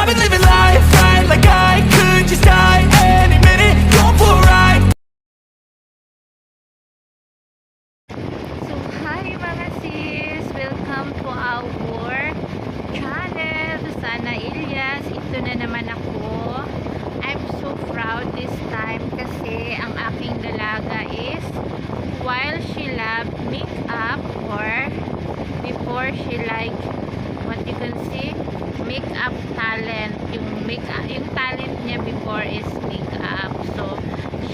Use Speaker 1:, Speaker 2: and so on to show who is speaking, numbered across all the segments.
Speaker 1: I've been living life right like I could just die any minute, going for a ride.
Speaker 2: So, hi mga sis! Welcome to our channel, Sana Ilyas. Ito na naman ako. I'm so proud this time kasi ang aking dalaga is while she loved makeup or before she like what you can see, makeup talent. Yung talent niya before is makeup. So,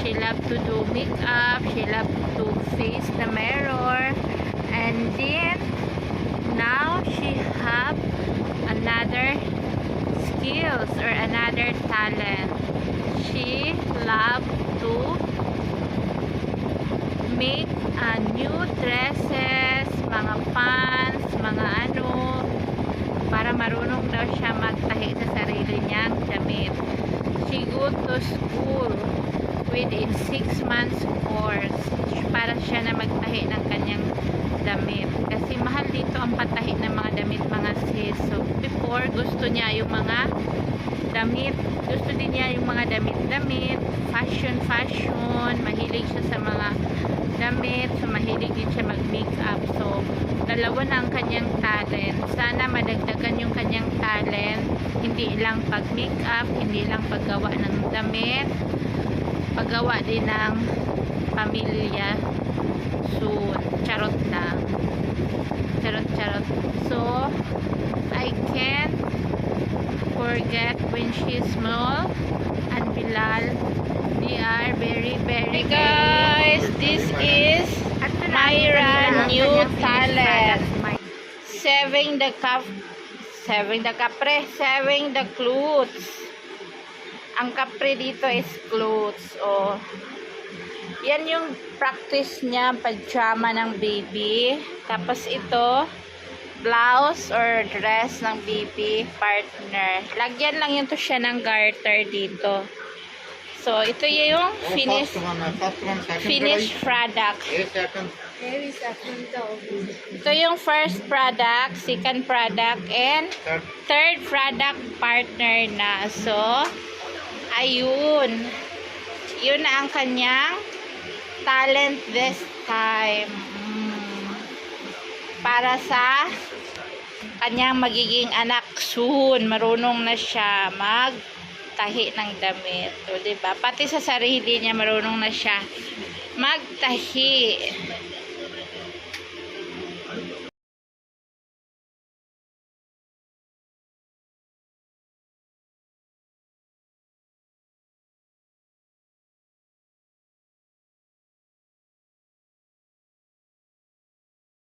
Speaker 2: she loved to do makeup, she loved to face the mirror, and then now she have another skills or another talent. She loved to make new dresses, mga pants, mga ano, para marunong daw siya magtahi sa sarili niyang damit. She go to school within 6 months course para siya na magtahi ng kanyang damit. Kasi mahal dito ang patahi ng mga damit, mga sis. So, before, gusto niya yung mga damit. Gusto din niya yung mga damit-damit. Fashion. Mahilig siya sa mga damit. So, mahilig din siya mag-makeup. So, dalawa na ang kanyang talent. Sana madagdagan yung kanyang talent. Hindi lang pag-makeup, hindi lang paggawa ng damit, paggawa din ng pamilya. So, charot lang. Charot. So, I can't forget when she's small and Bilal. They are very
Speaker 3: Hey guys, this is Myra new talent. Saving the clothes. Ang kapre dito is clothes. Oh. Yan yung practice niya, pajama ng baby. Tapos ito, blouse or dress ng baby partner. Lagyan lang yun to siya ng garter dito. So, ito yung finished product. Ito yung first product, second product, and third product partner na. So, ayun. Yun na ang kanyang talent this time. Para sa kanyang magiging anak soon. Marunong na siya magtahi ng damit. So, diba? Pati sa sarili niya marunong na siya magtahi.